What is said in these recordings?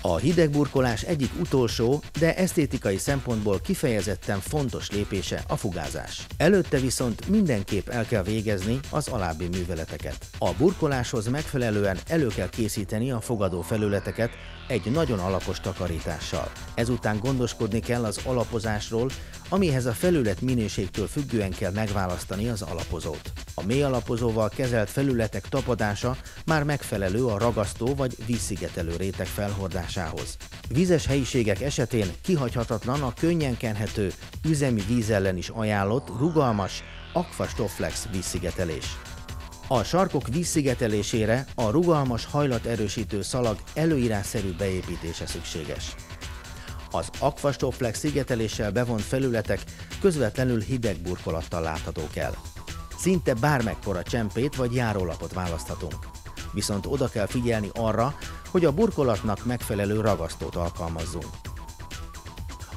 A hidegburkolás egyik utolsó, de esztétikai szempontból kifejezetten fontos lépése a fugázás. Előtte viszont mindenképp el kell végezni az alábbi műveleteket. A burkoláshoz megfelelően elő kell készíteni a fogadó felületeket egy nagyon alapos takarítással. Ezután gondoskodni kell az alapozásról, amihez a felület minőségtől függően kell megválasztani az alapozót. A mély alapozóval kezelt felületek tapadása már megfelelő a ragasztó vagy vízszigetelő réteg felhordásához. Vízes helyiségek esetén kihagyhatatlan a könnyen kenhető, üzemi víz ellen is ajánlott, rugalmas Aqua Stofflex vízszigetelés. A sarkok vízszigetelésére a rugalmas hajlaterősítő szalag előírásszerű beépítése szükséges. Az Aqua Stofflex szigeteléssel bevont felületek közvetlenül hideg burkolattal láthatók el. Szinte bármekkora csempét vagy járólapot választhatunk. Viszont oda kell figyelni arra, hogy a burkolatnak megfelelő ragasztót alkalmazzunk.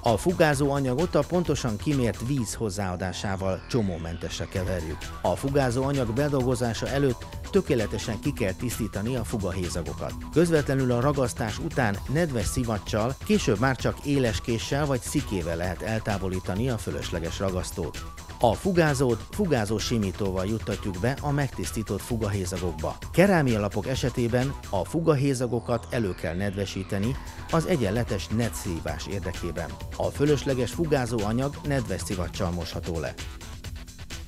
A fugázó anyagot a pontosan kimért víz hozzáadásával csomómentesre keverjük. A fugázó anyag bedolgozása előtt tökéletesen ki kell tisztítani a fugahézagokat. Közvetlenül a ragasztás után nedves szivacsal, később már csak éles késsel vagy szikével lehet eltávolítani a fölösleges ragasztót. A fugázót fugázó simítóval juttatjuk be a megtisztított fugahézagokba. Kerámialapok esetében a fugahézagokat elő kell nedvesíteni az egyenletes nedszívás érdekében. A fölösleges fugázó anyag nedves szivacsal mosható le.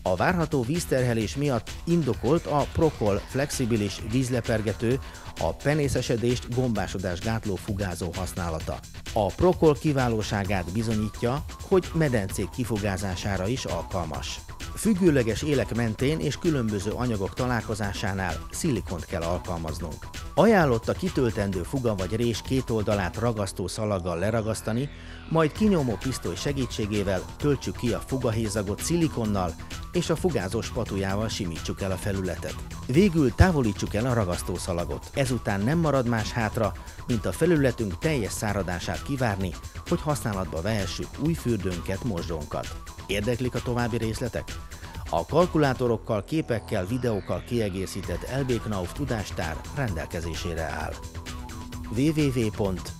A várható vízterhelés miatt indokolt a Procol flexibilis vízlepergető, a penészesedést, gombásodást gátló fugázó használata. A Procol kiválóságát bizonyítja, hogy medencék kifugázására is alkalmas. Függőleges élek mentén és különböző anyagok találkozásánál szilikont kell alkalmaznunk. Ajánlott a kitöltendő fuga vagy rés két oldalát ragasztó szalaggal leragasztani, majd kinyomó pisztoly segítségével töltsük ki a fugahézagot szilikonnal, és a fugázó spatujával simítsuk el a felületet. Végül távolítsuk el a ragasztószalagot. Ezután nem marad más hátra, mint a felületünk teljes száradását kivárni, hogy használatba vehessük új fürdőnket, mosdónkat. Érdeklik a további részletek? A kalkulátorokkal, képekkel, videókkal kiegészített LB Knauf tudástár rendelkezésére áll. www.lb-knauf.hu